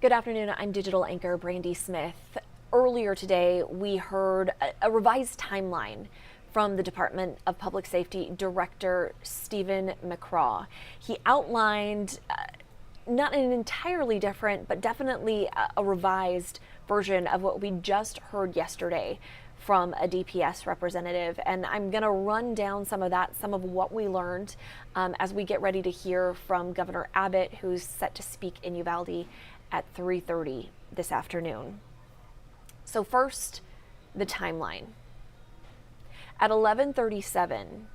Good afternoon. I'm Digital Anchor Brandi Smith. Earlier today, we heard a revised timeline from the Department of Public Safety Director Stephen McCraw. He outlined not an entirely different, but definitely a revised version of what we just heard yesterday from a DPS representative. And I'm going to run down some of that, some of what we learned as we get ready to hear from Governor Abbott, who's set to speak in Uvalde at 3:30 this afternoon. So first, the timeline. At 11:37,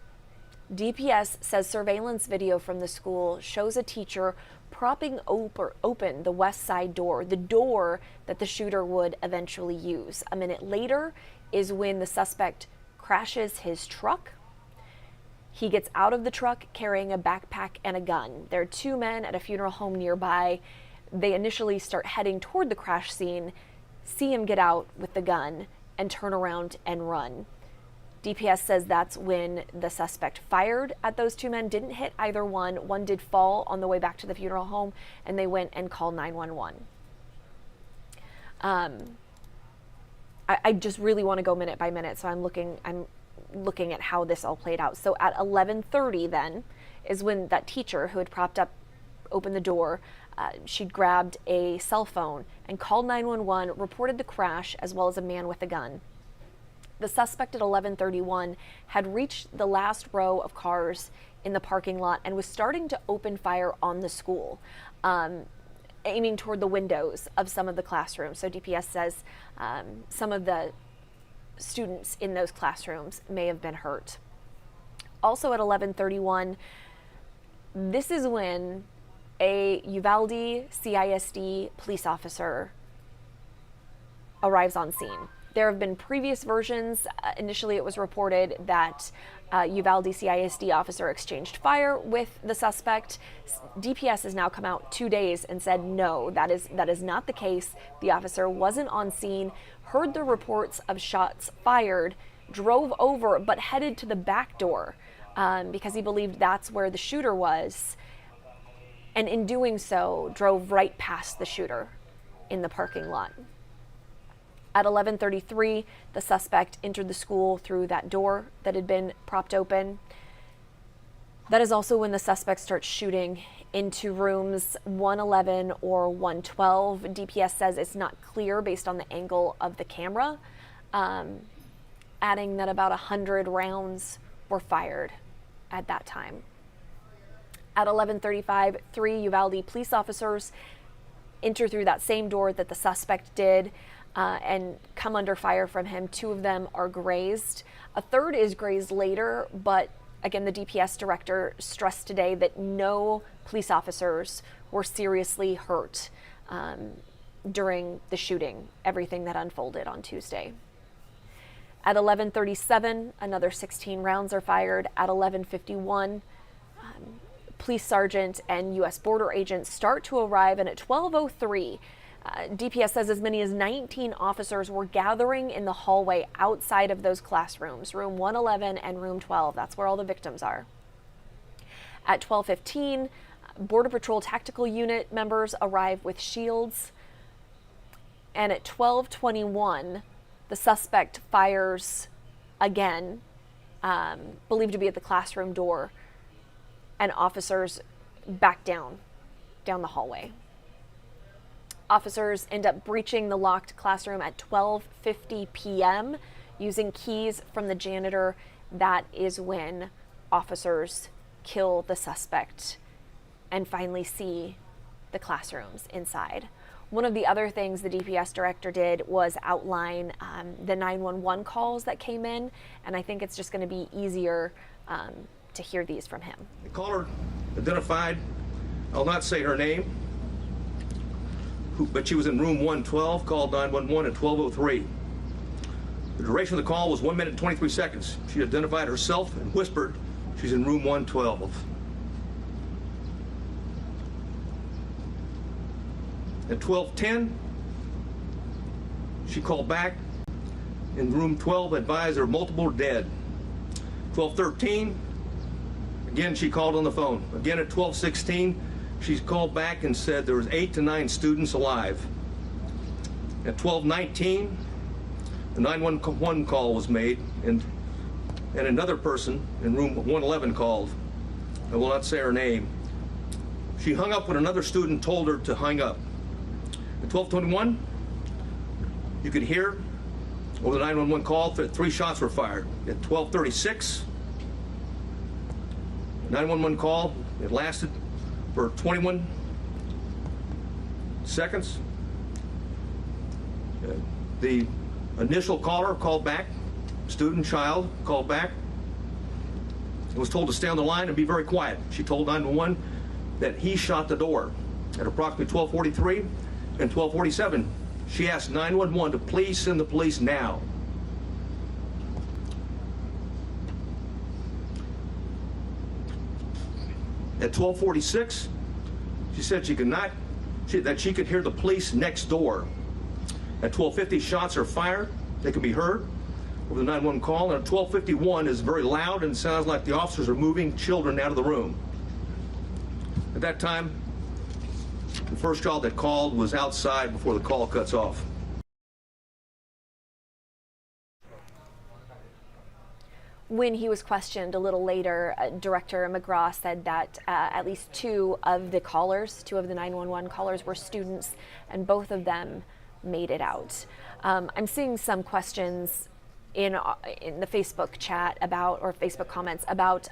DPS says surveillance video from the school shows a teacher propping open the west side door, the door that the shooter would eventually use. A minute later is when the suspect crashes his truck. He gets out of the truck carrying a backpack and a gun. There are two men at a funeral home nearby. They initially start heading toward the crash scene, see him get out with the gun, and turn around and run. DPS says that's when the suspect fired at those two men, didn't hit either one. One did fall on the way back to the funeral home, and they went and called 911. I just really want to go minute by minute, so I'm looking at how this all played out. So at 11:30 then is when that teacher who had propped open the door, she'd grabbed a cell phone and called 911, reported the crash as well as a man with a gun. The suspect at 11:31 had reached the last row of cars in the parking lot and was starting to open fire on the school, aiming toward the windows of some of the classrooms. So DPS says some of the students in those classrooms may have been hurt. Also at 11:31, this is when a Uvalde CISD police officer arrives on scene. There have been previous versions. Initially, it was reported that Uvalde CISD officer exchanged fire with the suspect. DPS has now come out 2 days and said, no, that is not the case. The officer wasn't on scene, heard the reports of shots fired, drove over, but headed to the back door because he believed that's where the shooter was. And in doing so, drove right past the shooter in the parking lot. At 11:33, the suspect entered the school through that door that had been propped open. That is also when the suspect starts shooting into rooms 111 or 112. DPS says it's not clear based on the angle of the camera, adding that about 100 rounds were fired at that time. At 11:35, 3 Uvalde police officers enter through that same door that the suspect did and come under fire from him. 2 of them are grazed. A third is grazed later, but again, the DPS director stressed today that no police officers were seriously hurt during the shooting, everything that unfolded on Tuesday. At 11:37, another 16 rounds are fired. At 11:51, police sergeant and U.S. border agents start to arrive, and at 12:03, DPS says as many as 19 officers were gathering in the hallway outside of those classrooms, room 111 and room 12. That's where all the victims are. At 12:15, Border Patrol Tactical Unit members arrive with shields. And at 12:21, the suspect fires again, believed to be at the classroom door, and officers back down the hallway. Officers end up breaching the locked classroom at 12:50 p.m. using keys from the janitor. That is when officers kill the suspect and finally see the classrooms inside. One of the other things the DPS director did was outline the 911 calls that came in, and I think it's just going to be easier to hear these from him. The caller identified, I'll not say her name, but she was in room 112, called 911 at 12:03. The duration of the call was 1 minute and 23 seconds. She identified herself and whispered she's in room 112. At 12:10, she called back in room 12, advised there were multiple dead. 12:13, again she called on the phone. Again at 12:16, She's called back and said there was 8 to 9 students alive. At 12:19, the 911 call was made, and another person in room 111 called. I will not say her name. She hung up when another student told her to hang up. At 12:21, you could hear over the 911 call that 3 shots were fired. At 12:36, 911 call, it lasted for 21 seconds. The initial caller called back, student, child, called back, and was told to stay on the line and be very quiet. She told 911 that he shot the door. At approximately 12:43 and 12:47, she asked 911 to please send the police now. At 12:46, she said that she could hear the police next door. At 12:50, shots are fired. They can be heard over the 911 call. And at 12:51 is very loud and sounds like the officers are moving children out of the room. At that time, the first child that called was outside before the call cuts off. When he was questioned a little later, Director McGraw said that at least 2 of the 911 callers were students, and both of them made it out. I'm seeing some questions in the Facebook chat or Facebook comments about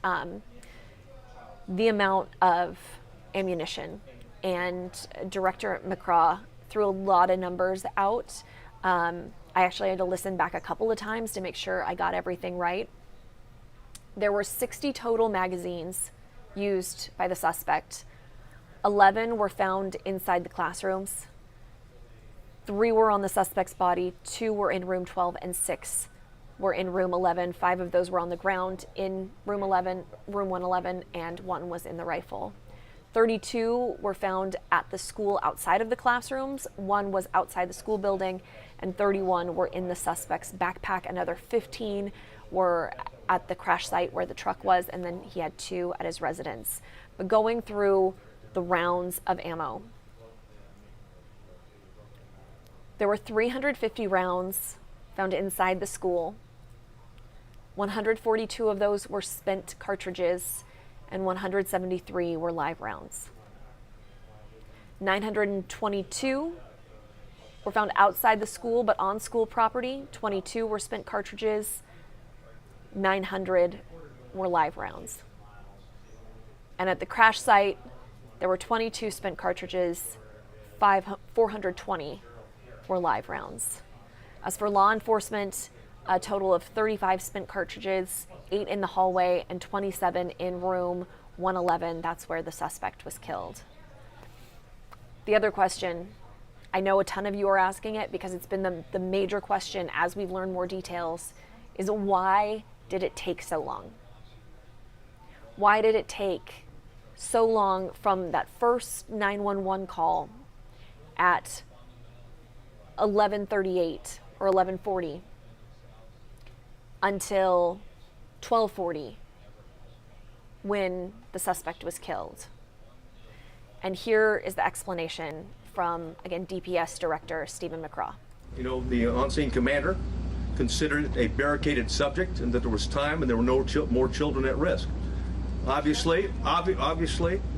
the amount of ammunition, and Director McGraw threw a lot of numbers out. I actually had to listen back a couple of times to make sure I got everything right. There were 60 total magazines used by the suspect. 11 were found inside the classrooms. 3 were on the suspect's body, 2 were in room 12, and 6 were in room 11. 5 of those were on the ground in room 111, and 1 was in the rifle. 32 were found at the school outside of the classrooms, 1 was outside the school building, and 31 were in the suspect's backpack. Another 15 were at the crash site where the truck was, and then he had 2 at his residence. But going through the rounds of ammo, there were 350 rounds found inside the school. 142 of those were spent cartridges, and 173 were live rounds. 922 were found outside the school but on school property. 22 were spent cartridges. 900 were live rounds. And at the crash site, there were 22 spent cartridges, 420 were live rounds. As for law enforcement, a total of 35 spent cartridges, 8 in the hallway, and 27 in room 111. That's where the suspect was killed. The other question, I know a ton of you are asking it because it's been the major question as we've learned more details, is why did it take so long? Why did it take so long from that first 911 call at 11:38 or 11:40 until 12:40 when the suspect was killed? And here is the explanation from, again, DPS Director Stephen McCraw. You know, the on-scene commander considered it a barricaded subject and that there was time and there were no more children at risk. Obviously,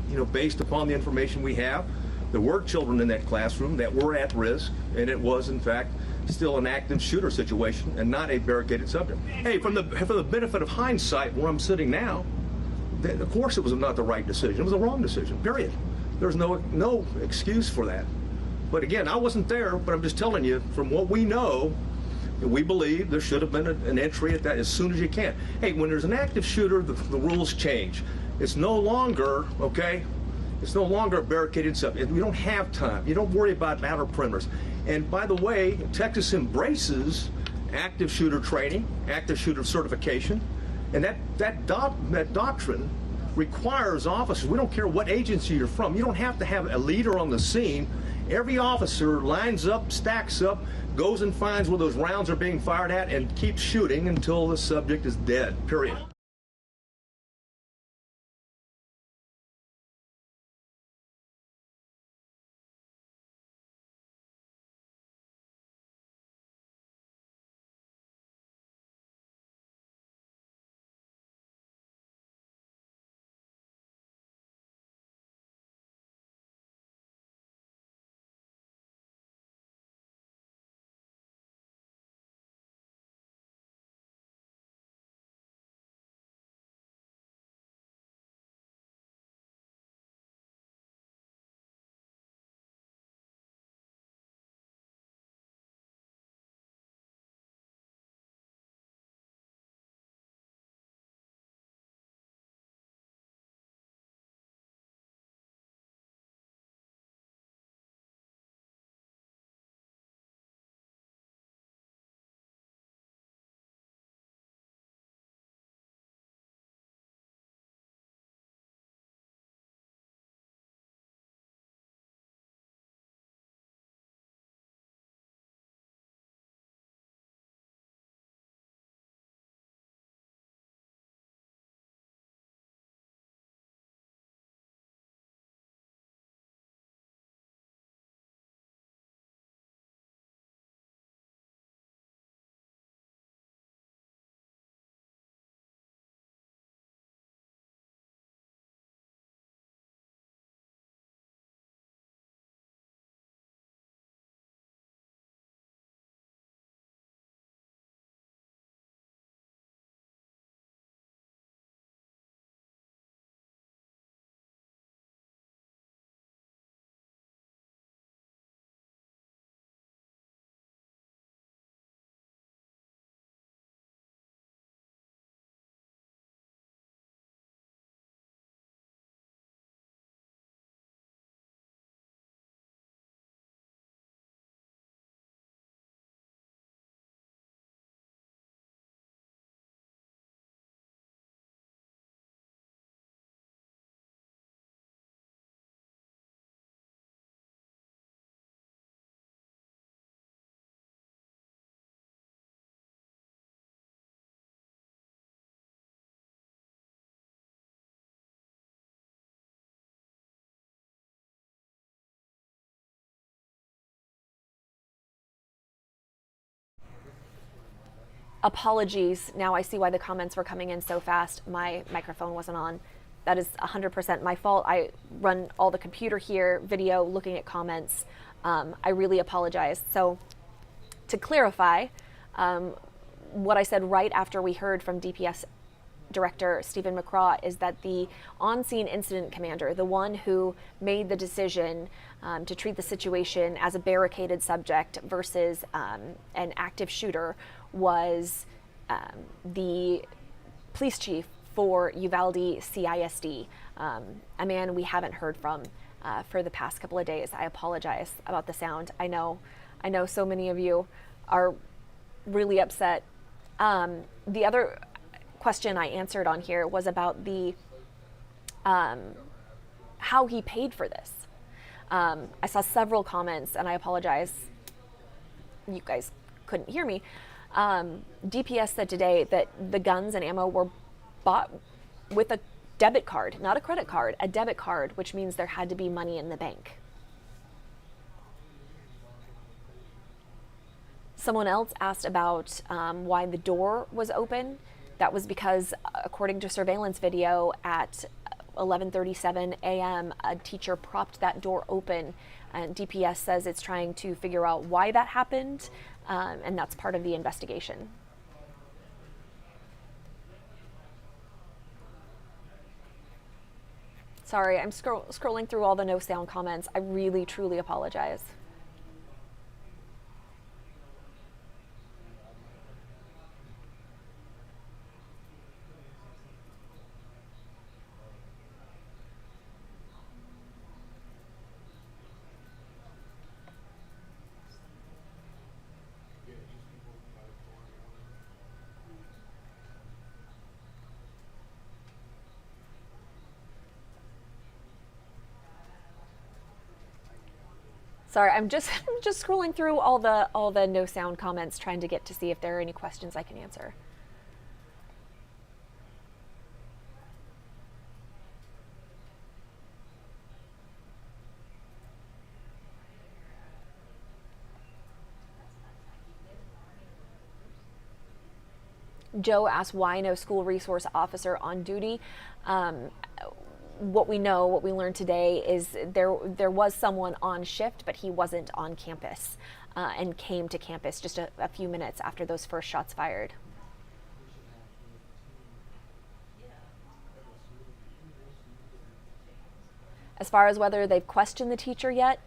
you know, based upon the information we have, there were children in that classroom that were at risk, and it was, in fact, still an active shooter situation and not a barricaded subject. Hey, for the benefit of hindsight, where I'm sitting now, of course it was not the right decision. It was the wrong decision, period. There's no excuse for that. But again, I wasn't there, but I'm just telling you, from what we know, we believe there should have been an entry at that as soon as you can. Hey, when there's an active shooter, the rules change. It's no longer, okay, it's no longer a barricaded subject. We don't have time. You don't worry about outer perimeters. And by the way, Texas embraces active shooter training, active shooter certification, and that doctrine requires officers, we don't care what agency you're from, you don't have to have a leader on the scene. Every officer lines up, stacks up, goes and finds where those rounds are being fired at and keeps shooting until the subject is dead, period. Apologies. Now I see why the comments were coming in so fast. My microphone wasn't on. That is 100% my fault. I run all the computer here, video, looking at comments. I really apologize. So to clarify, what I said right after we heard from DPS Director Stephen McCraw is that the on-scene incident commander, the one who made the decision to treat the situation as a barricaded subject versus an active shooter, was the police chief for Uvalde CISD, a man we haven't heard from for the past couple of days. I apologize about the sound. I know so many of you are really upset. The other question I answered on here was about the how he paid for this. I saw several comments, and I apologize, you guys couldn't hear me. DPS said today that the guns and ammo were bought with a debit card, not a credit card, a debit card, which means there had to be money in the bank. Someone else asked about why the door was open. That was because, according to surveillance video, at 11:37 a.m., a teacher propped that door open. And DPS says it's trying to figure out why that happened, and that's part of the investigation. Sorry, I'm scrolling through all the no sound comments. I really, truly apologize. Sorry, I'm just scrolling through all the no sound comments, trying to get to see if there are any questions I can answer. Joe asked why no school resource officer on duty. What we learned today is there was someone on shift, but he wasn't on campus and came to campus just a few minutes after those first shots fired. As far as whether they've questioned the teacher yet,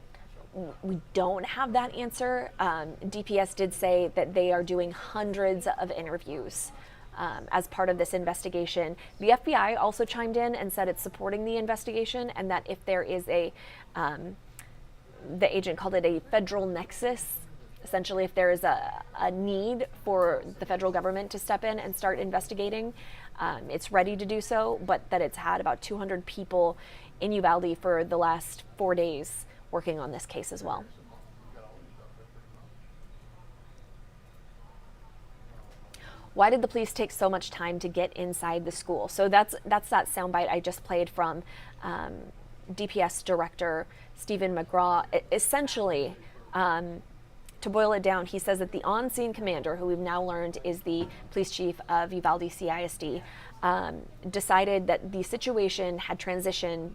we don't have that answer. DPS did say that they are doing hundreds of interviews as part of this investigation. The FBI also chimed in and said it's supporting the investigation, and that if there is the agent called it a federal nexus, essentially if there is a need for the federal government to step in and start investigating, it's ready to do so, but that it's had about 200 people in Uvalde for the last 4 days working on this case as well. Why did the police take so much time to get inside the school? So that's that soundbite I just played from DPS Director Stephen McCraw. Essentially, to boil it down, he says that the on-scene commander, who we've now learned is the police chief of Uvalde CISD, decided that the situation had transitioned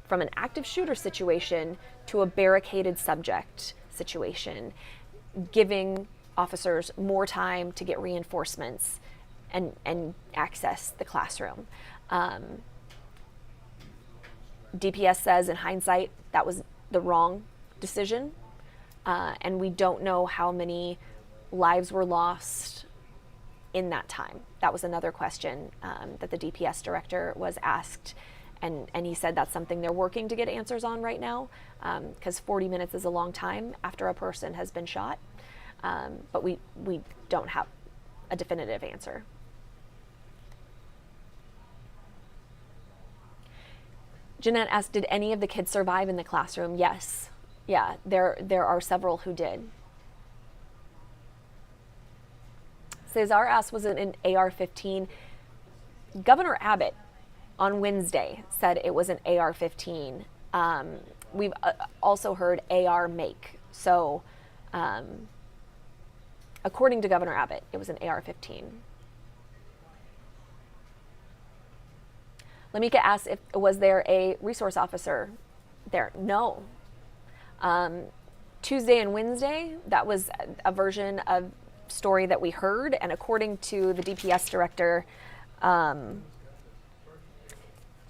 from an active shooter situation to a barricaded subject situation, giving officers more time to get reinforcements and access the classroom. DPS says in hindsight that was the wrong decision, and we don't know how many lives were lost in that time. That was another question that the DPS director was asked, and he said that's something they're working to get answers on right now, because 40 minutes is a long time after a person has been shot. But we don't have a definitive answer. Jeanette asked, did any of the kids survive in the classroom? Yes. Yeah, there are several who did. Cesar asked, was it an AR-15? Governor Abbott on Wednesday said it was an AR-15. We've also heard AR make. So According to Governor Abbott, it was an AR-15. Lamika asks if was there a resource officer there. No. Tuesday and Wednesday, that was a version of story that we heard, and according to the DPS director,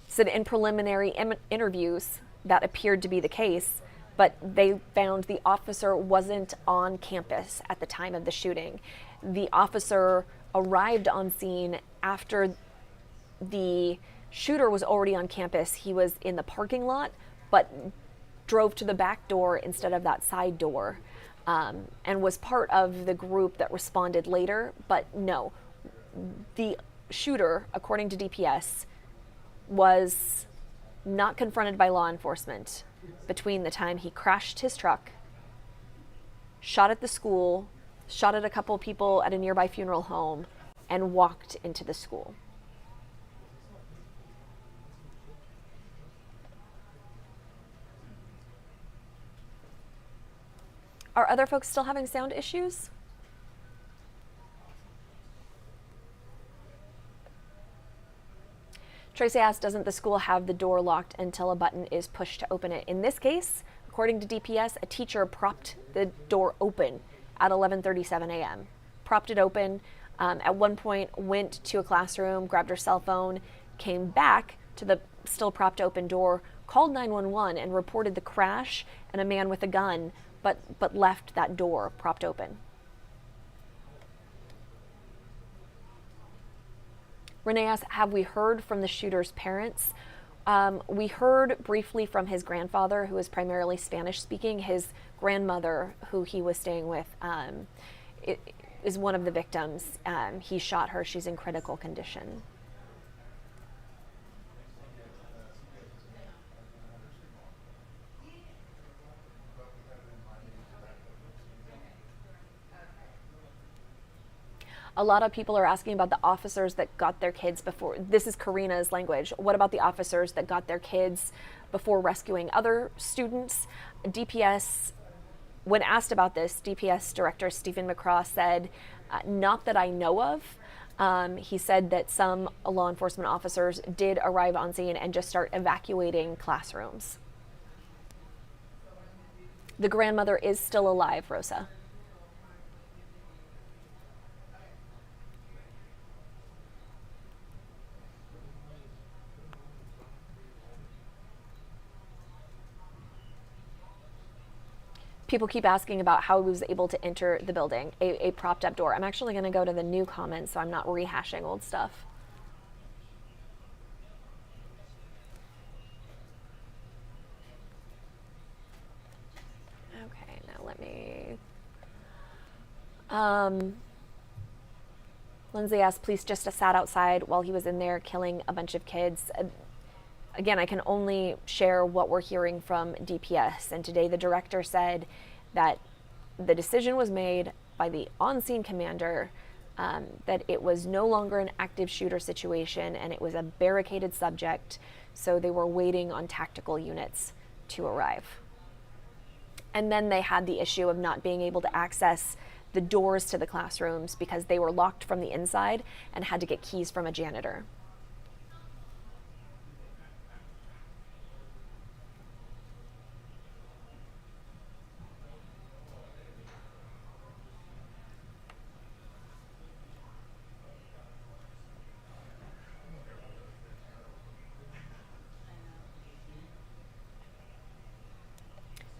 said in preliminary interviews that appeared to be the case, but they found the officer wasn't on campus at the time of the shooting. The officer arrived on scene after the shooter was already on campus. He was in the parking lot, but drove to the back door instead of that side door, and was part of the group that responded later. But no, the shooter, according to DPS, was not confronted by law enforcement between the time he crashed his truck, shot at the school, shot at a couple people at a nearby funeral home, and walked into the school. Are other folks still having sound issues? Tracy asked, doesn't the school have the door locked until a button is pushed to open it? In this case, according to DPS, a teacher propped the door open at 11:37 a.m. Propped it open. At one point, went to a classroom, grabbed her cell phone, came back to the still propped open door, called 911 and reported the crash and a man with a gun, but left that door propped open. Renee asks, have we heard from the shooter's parents? We heard briefly from his grandfather, who is primarily Spanish speaking. His grandmother, who he was staying with, is one of the victims. He shot her. She's in critical condition. A lot of people are asking about the officers that got their kids before. This is Karina's language. What about the officers that got their kids before rescuing other students? DPS, when asked about this, DPS Director Stephen McCraw said, not that I know of. He said that some law enforcement officers did arrive on scene and just start evacuating classrooms. The grandmother is still alive, Rosa. People keep asking about how he was able to enter the building, a propped up door. I'm actually going to go to the new comments so I'm not rehashing old stuff. Okay, now let me... Lindsay asked, police just sat outside while he was in there killing a bunch of kids. Again, I can only share what we're hearing from DPS. And today the director said that the decision was made by the on-scene commander, that it was no longer an active shooter situation and it was a barricaded subject. So they were waiting on tactical units to arrive. And then they had the issue of not being able to access the doors to the classrooms because they were locked from the inside and had to get keys from a janitor.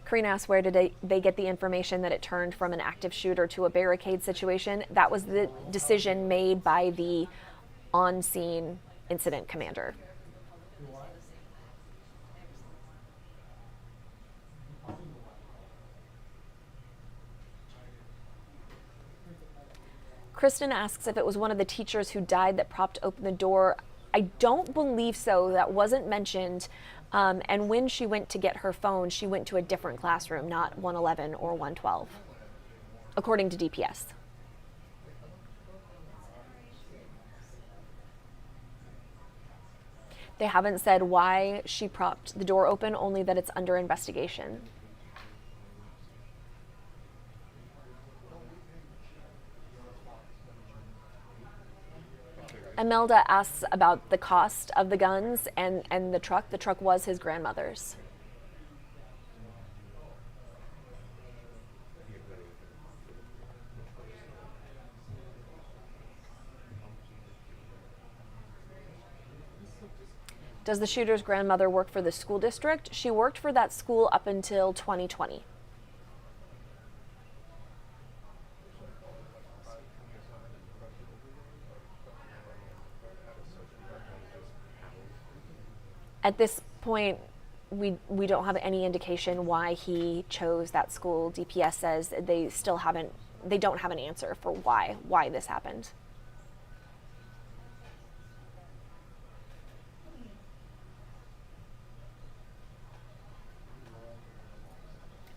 Karina asked, where did they get the information that it turned from an active shooter to a barricade situation? That was the decision made by the on-scene incident commander. Kristen asks if it was one of the teachers who died that propped open the door. I don't believe so. That wasn't mentioned. And when she went to get her phone, she went to a different classroom, not 111 or 112, according to DPS. They haven't said why she propped the door open, only that it's under investigation. Imelda asks about the cost of the guns and the truck. The truck was his grandmother's. Does the shooter's grandmother work for the school district? She worked for that school up until 2020. At this point, we don't have any indication why he chose that school. DPS says they don't have an answer for why this happened.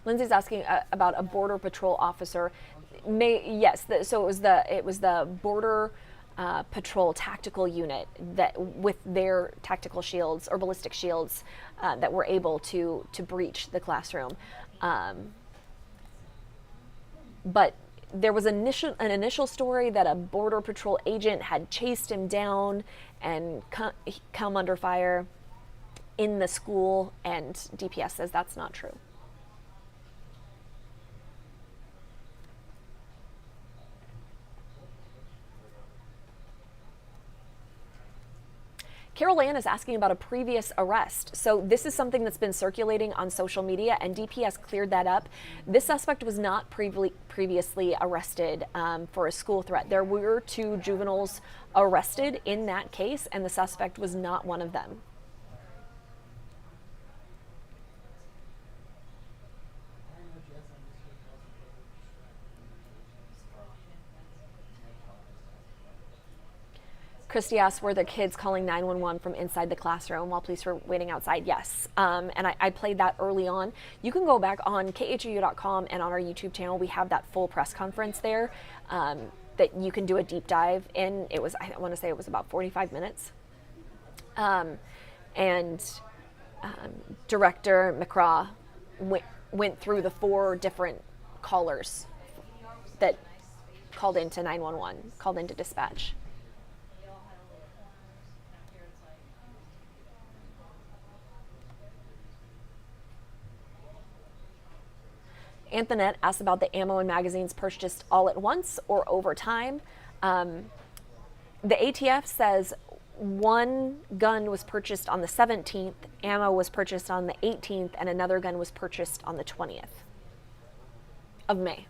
Lindsay's asking about a border patrol officer. So it was the border patrol tactical unit that with their tactical shields or ballistic shields that were able to breach the classroom. But there was an initial story that a border patrol agent had chased him down and come under fire in the school, and DPS says that's not true. Carol Ann is asking about a previous arrest. So this is something that's been circulating on social media, and DPS cleared that up. This suspect was not previously arrested for a school threat. There were 2 juveniles arrested in that case, and the suspect was not one of them. Christy asks, were the kids calling 911 from inside the classroom while police were waiting outside? Yes. And I played that early on. You can go back on KHOU.com and on our YouTube channel. We have that full press conference there that you can do a deep dive in. I want to say it was about 45 minutes. Director McCraw went through the 4 different callers that called into 911, called into dispatch. Antoinette asked about the ammo and magazines purchased all at once or over time. The ATF says 1 gun was purchased on the 17th, ammo was purchased on the 18th, and another gun was purchased on the 20th of May.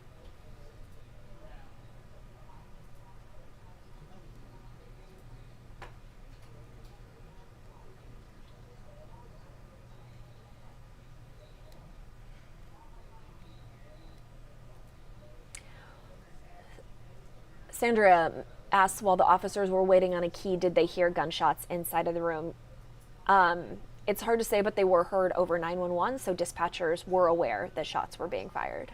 Sandra asks, while the officers were waiting on a key, did they hear gunshots inside of the room? It's hard to say, but they were heard over 911, so dispatchers were aware that shots were being fired.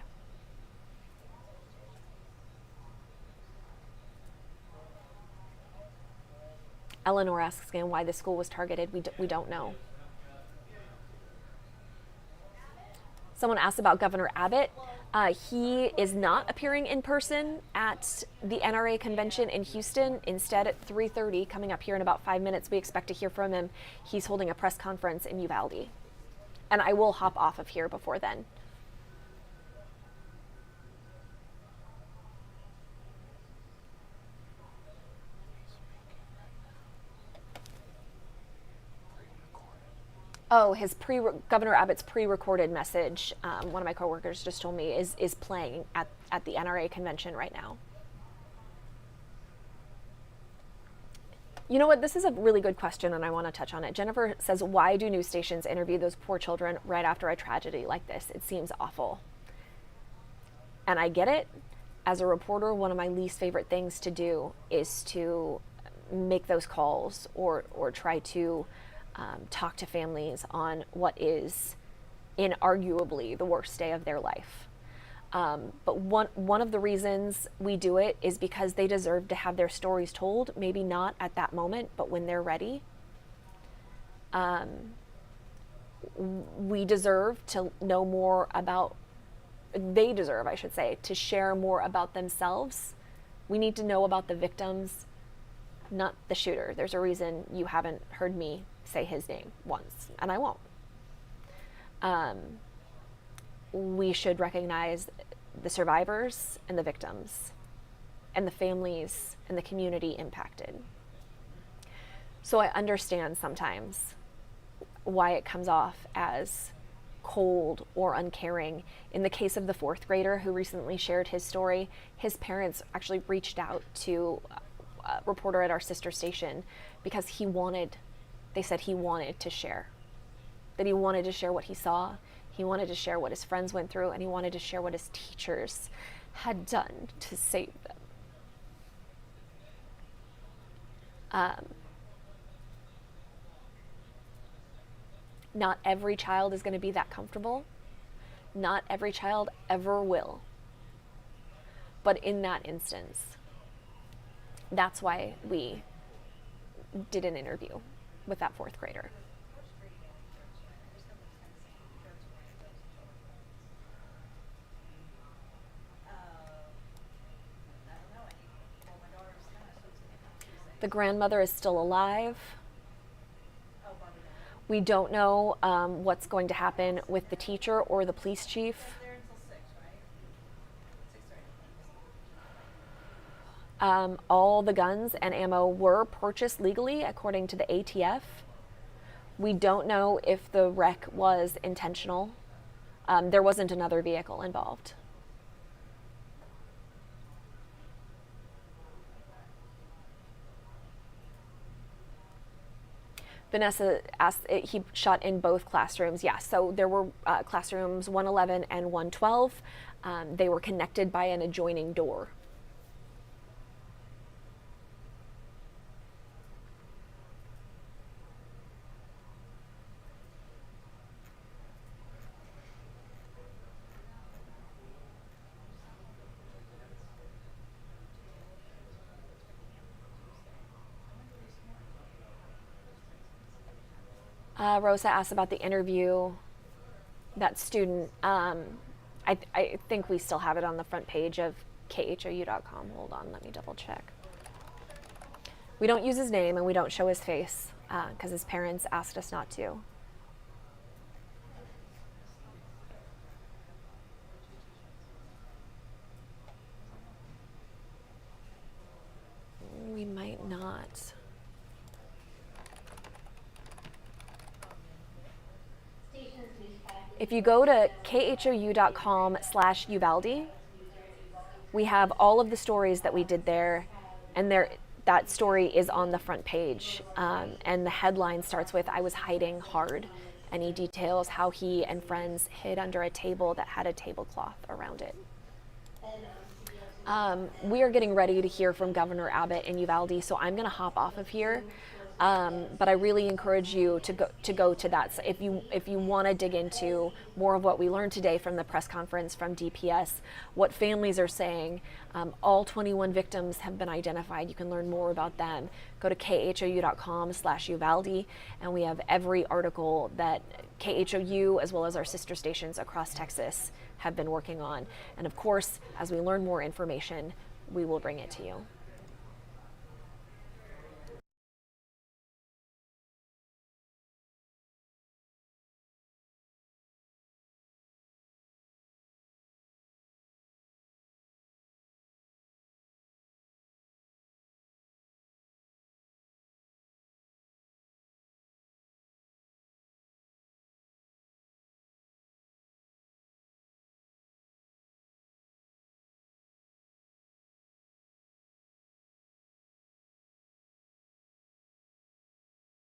Eleanor asks again why the school was targeted. We don't know. Someone asked about Governor Abbott. He is not appearing in person at the NRA convention in Houston. Instead, at 3:30, coming up here in about 5 minutes, we expect to hear from him. He's holding a press conference in Uvalde. And I will hop off of here before then. Oh, Governor Abbott's pre-recorded message, one of my coworkers just told me, is playing at the NRA convention right now. You know what? This is a really good question, and I want to touch on it. Jennifer says, why do news stations interview those poor children right after a tragedy like this? It seems awful. And I get it. As a reporter, one of my least favorite things to do is to make those calls or try to talk to families on what is inarguably the worst day of their life. But one of the reasons we do it is because they deserve to have their stories told, maybe not at that moment, but when they're ready. We deserve to know more about, they deserve, I should say, to share more about themselves. We need to know about the victims not the shooter. There's a reason you haven't heard me say his name once, and I won't. We should recognize the survivors and the victims and the families and the community impacted. So I understand sometimes why it comes off as cold or uncaring. In the case of the fourth grader who recently shared his story, his parents actually reached out to a reporter at our sister station because they said he wanted to share. That he wanted to share what he saw, he wanted to share what his friends went through, and he wanted to share what his teachers had done to save them. Not every child is going to be that comfortable. Not every child ever will. But in that instance, that's why we did an interview with that fourth grader. The grandmother is still alive. We don't know what's going to happen with the teacher or the police chief. All the guns and ammo were purchased legally according to the ATF. We don't know if the wreck was intentional. There wasn't another vehicle involved. Vanessa asked, he shot in both classrooms. Yeah, so there were classrooms 111 and 112. They were connected by an adjoining door. Rosa asked about the interview, that student. I think we still have it on the front page of KHOU.com. Hold on, let me double check. We don't use his name and we don't show his face because his parents asked us not to. We might not. If you go to khou.com/Uvalde, we have all of the stories that we did there, and that story is on the front page. And the headline starts with, "I was hiding hard," and he details how he and friends hid under a table that had a tablecloth around it. We are getting ready to hear from Governor Abbott in Uvalde, so I'm going to hop off of here. But I really encourage you to go to that. So if you want to dig into more of what we learned today from the press conference from DPS, what families are saying, all 21 victims have been identified. You can learn more about them. Go to khou.com/Uvalde, and we have every article that KHOU as well as our sister stations across Texas have been working on. And of course, as we learn more information, we will bring it to you.